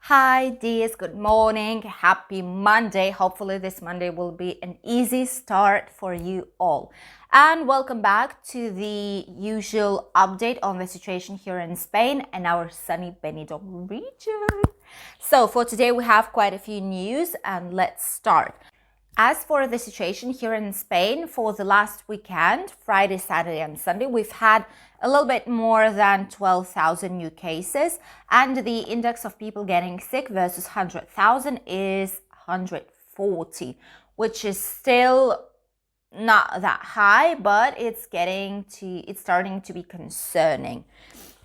Hi dears, good morning, happy Monday. Hopefully this Monday will be an easy start for you all. And welcome back to the usual update on the situation here in Spain and our sunny Benidorm region. So for today we have quite a few news and let's start. As for the situation here in Spain, for the last weekend, Friday, Saturday and Sunday, we've had a little bit more than 12,000 new cases, and the index of people getting sick versus 100,000 is 140, which is still not that high, but it's starting to be concerning.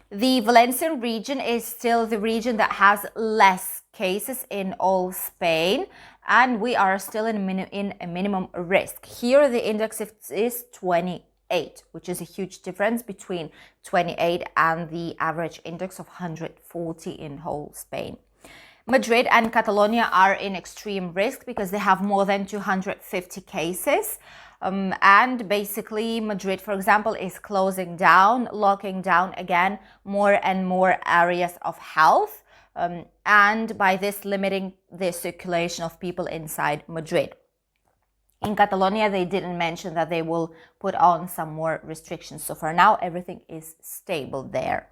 The Valencian region is still the region that has less cases in all Spain, and we are still in a minimum risk. Here the index is 28, which is a huge difference between 28 and the average index of 140 in whole Spain. Madrid and Catalonia are in extreme risk because they have more than 250 cases. And basically Madrid, for example, is closing down, locking down again more and more areas of health, and by this limiting the circulation of people inside Madrid. In Catalonia, they didn't mention that they will put on some more restrictions. So for now, everything is stable there.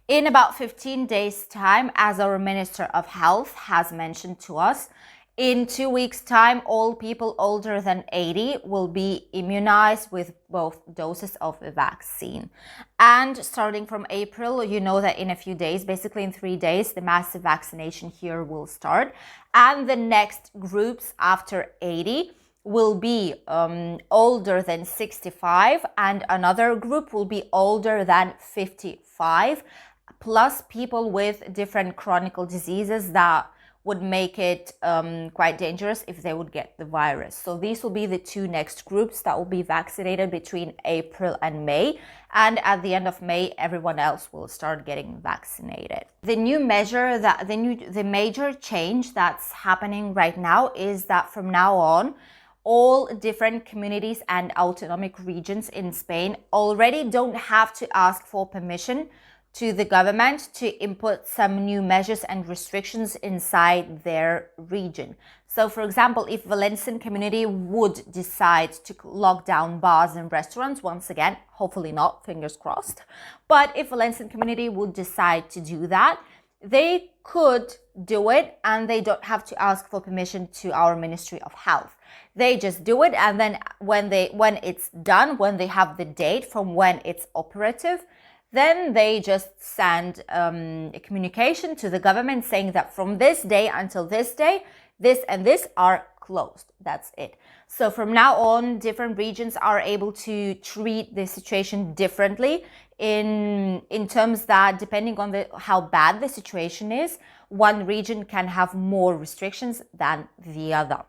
In about 15 days' time, as our Minister of Health has mentioned to us, in 2 weeks' time, all people older than 80 will be immunized with both doses of the vaccine. And starting from April, you know that in a few days, basically in 3 days, the massive vaccination here will start. And the next groups after 80 will be older than 65, and another group will be older than 55, plus people with different chronic diseases that would make it quite dangerous if they would get the virus. So these will be the two next groups that will be vaccinated between April and May. And at the end of May, everyone else will start getting vaccinated. The major change that's happening right now is that from now on, all different communities and autonomic regions in Spain already don't have to ask for permission to the government to input some new measures and restrictions inside their region. So, for example, if Valencian community would decide to lock down bars and restaurants, once again, hopefully not, fingers crossed, but if Valencian community would decide to do that, they could do it and they don't have to ask for permission to our Ministry of Health. They just do it, and then when it's done, when they have the date from when it's operative, then they just send a communication to the government saying that from this day until this day, this and this are closed. That's it. So from now on, different regions are able to treat the situation differently in terms that depending on how bad the situation is, one region can have more restrictions than the other,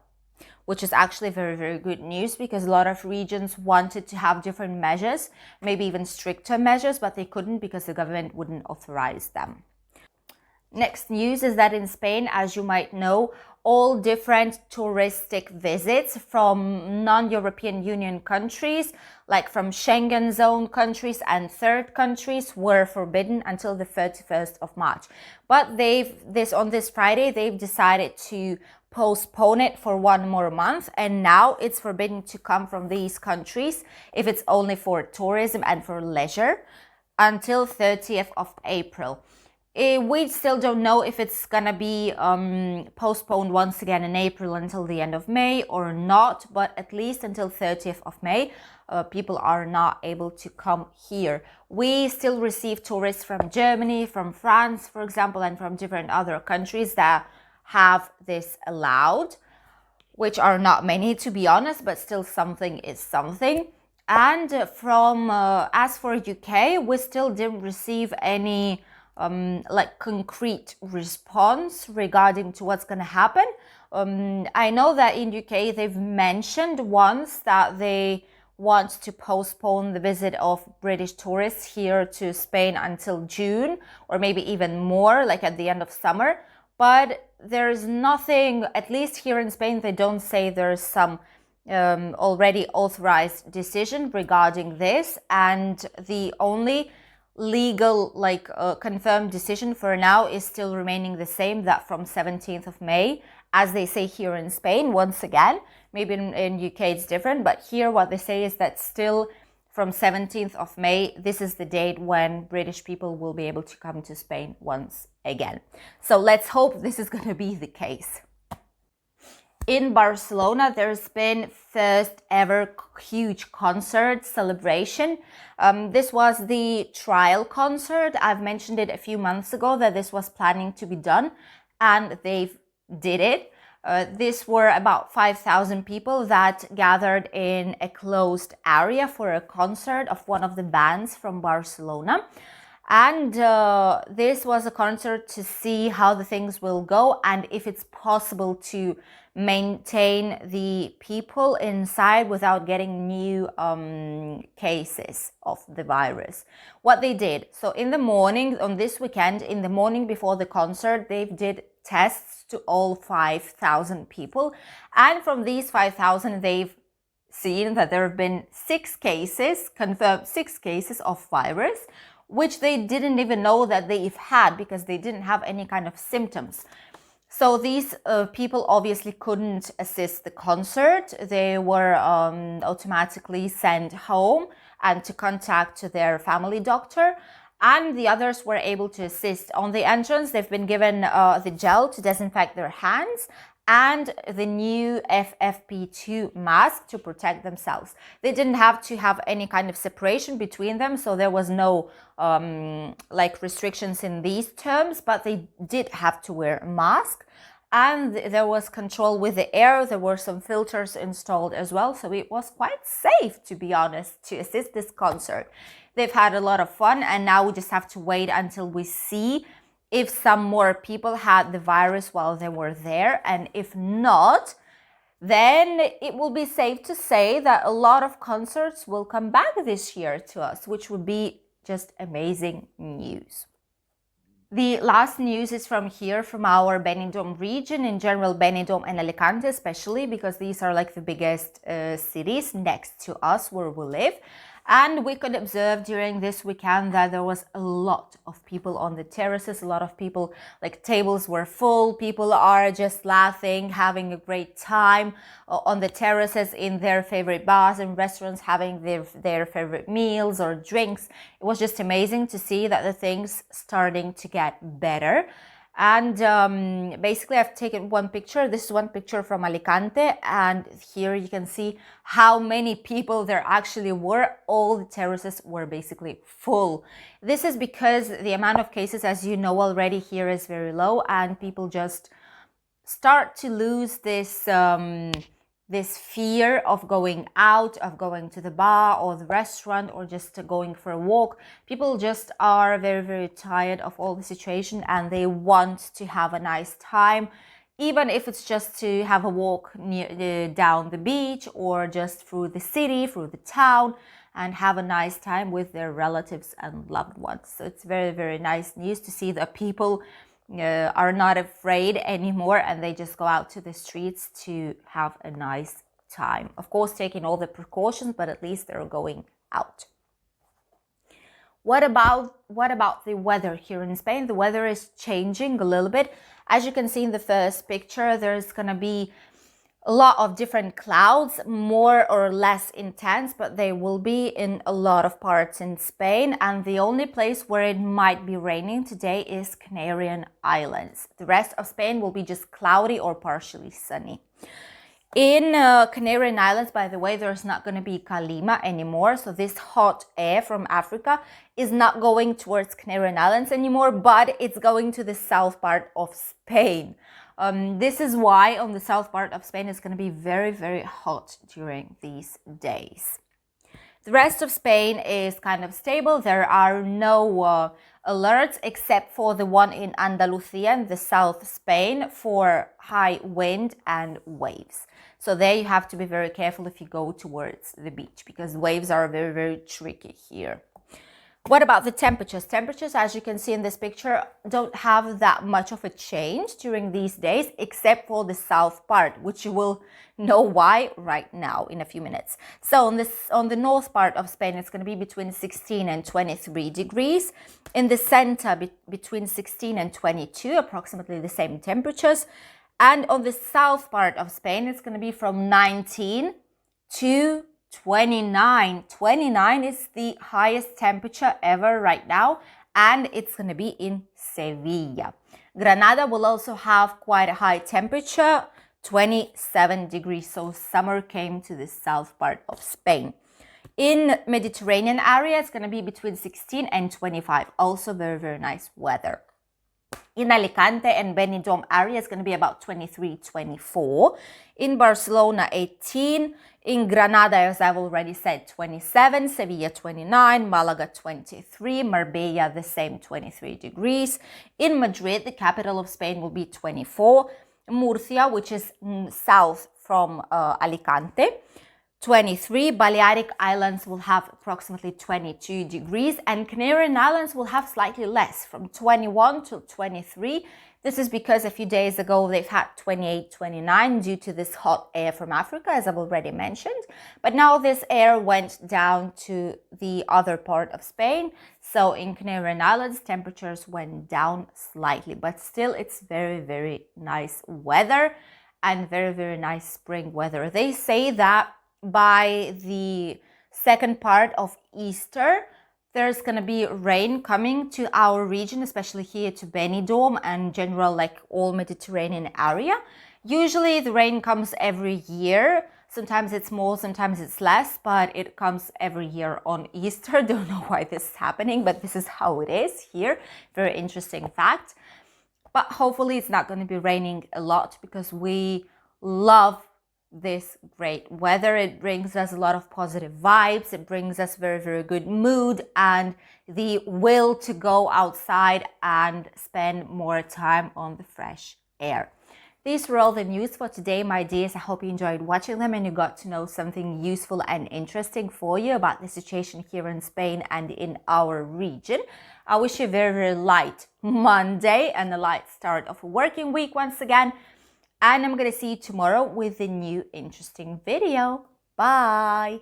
which is actually very, very good news because a lot of regions wanted to have different measures, maybe even stricter measures, but they couldn't because the government wouldn't authorize them. Next news is that in Spain, as you might know, all different touristic visits from non-European Union countries, like from Schengen zone countries and third countries, were forbidden until the 31st of March. But on this Friday, they've decided to postpone it for one more month, and now it's forbidden to come from these countries if it's only for tourism and for leisure until 30th of April. We still don't know if it's gonna be postponed once again in April until the end of May or not, but at least until 30th of May, people are not able to come here. We still receive tourists from Germany, from France, for example, and from different other countries that have this allowed, which are not many to be honest, but still something is something. And from as for UK, we still didn't receive any concrete response regarding to what's going to happen. I know that in UK they've mentioned once that they want to postpone the visit of British tourists here to Spain until June, or maybe even more, like at the end of summer. But there's nothing, at least here in Spain, they don't say there's some already authorized decision regarding this. And the only legal, confirmed decision for now is still remaining the same, that from 17th of May, as they say here in Spain, once again. Maybe in UK it's different, but here what they say is that still from 17th of May, this is the date when British people will be able to come to Spain once again. So let's hope this is going to be the case. In Barcelona, there's been first ever huge concert celebration. This was the trial concert. I've mentioned it a few months ago that this was planning to be done, and they did it. This were about 5,000 people that gathered in a closed area for a concert of one of the bands from Barcelona. And this was a concert to see how the things will go and if it's possible to maintain the people inside without getting new cases of the virus. What they did, so in the morning, on this weekend, in the morning before the concert, they did tests to all 5,000 people. And from these 5,000, they've seen that there have been 6 cases, confirmed 6 cases of virus, which they didn't even know that they've had because they didn't have any kind of symptoms. So these people obviously couldn't assist the concert. They were automatically sent home and to contact their family doctor. And the others were able to assist. On the entrance, they've been given the gel to disinfect their hands and the new FFP2 mask to protect themselves. They didn't have to have any kind of separation between them, so there was no restrictions in these terms, but they did have to wear a mask. And there was control with the air. There were some filters installed as well, so it was quite safe, to be honest, to assist this concert. They've had a lot of fun, and now we just have to wait until we see if some more people had the virus while they were there, and if not, then it will be safe to say that a lot of concerts will come back this year to us, which would be just amazing news. The last news is from here, from our Benidorm region, in general Benidorm and Alicante especially, because these are like the biggest cities next to us where we live. And we could observe during this weekend that there was a lot of people on the terraces, a lot of people, like tables were full, people are just laughing, having a great time on the terraces in their favorite bars and restaurants, having their favorite meals or drinks. It was just amazing to see that the things starting to get better. And basically I've taken one picture. This is one picture from Alicante, and here you can see how many people there actually were. All the terraces were basically full. This is because the amount of cases, as you know already, here is very low, and people just start to lose this fear of going out, of going to the bar or the restaurant or just going for a walk. People just are very, very tired of all the situation, and they want to have a nice time, even if it's just to have a walk down the beach or just through the city, through the town, and have a nice time with their relatives and loved ones. So it's very, very nice news to see that people are not afraid anymore, and they just go out to the streets to have a nice time. Of course, taking all the precautions, but at least they're going out. What about the weather here in Spain? The weather is changing a little bit. As you can see in the first picture, there's gonna be a lot of different clouds, more or less intense, but they will be in a lot of parts in Spain. And the only place where it might be raining today is Canary Islands. The rest of Spain will be just cloudy or partially sunny. In Canary Islands, by the way, there's not going to be Calima anymore. So this hot air from Africa is not going towards Canary Islands anymore, but it's going to the south part of Spain. This is why on the south part of Spain it's going to be very, very hot during these days. The rest of Spain is kind of stable. There are no alerts except for the one in Andalusia in the south Spain for high wind and waves. So there you have to be very careful if you go towards the beach, because waves are very, very tricky here. What about the temperatures? Temperatures, as you can see in this picture, don't have that much of a change during these days, except for the south part, which you will know why right now in a few minutes. So on the north part of Spain, it's going to be between 16 and 23 degrees. In the center, between 16 and 22, approximately the same temperatures. And on the south part of Spain, it's going to be from 19 to 29. 29 is the highest temperature ever right now, and it's going to be in Sevilla. Granada will also have quite a high temperature, 27 degrees, so summer came to the south part of Spain. In Mediterranean area, it's going to be between 16 and 25, also very, very nice weather. In Alicante and Benidorm area, it's going to be about 23, 24. In Barcelona, 18. In Granada, as I've already said, 27. Sevilla, 29. Malaga, 23. Marbella, the same, 23 degrees. In Madrid, the capital of Spain, will be 24. Murcia, which is south from Alicante, 23. Balearic Islands will have approximately 22 degrees, and Canarian Islands will have slightly less, from 21 to 23. This is because a few days ago they've had 28, 29 due to this hot air from Africa, as I've already mentioned. But now this air went down to the other part of Spain. So in Canarian Islands, temperatures went down slightly, but still it's very, very nice weather and very, very nice spring weather. They say that by the second part of Easter, there's going to be rain coming to our region, especially here to Benidorm and general, like all Mediterranean area. Usually the rain comes every year. Sometimes it's more, sometimes it's less, but it comes every year on Easter. Don't know why this is happening, but this is how it is here. Very interesting fact. But hopefully it's not going to be raining a lot, because we love this great weather. It brings us a lot of positive vibes. It brings us very, very good mood and the will to go outside and spend more time on the fresh air. These were all the news for today, my dears. I hope you enjoyed watching them and you got to know something useful and interesting for you about the situation here in Spain and in our region. I wish you a very, very light Monday and a light start of a working week once again. And I'm going to see you tomorrow with a new interesting video. Bye!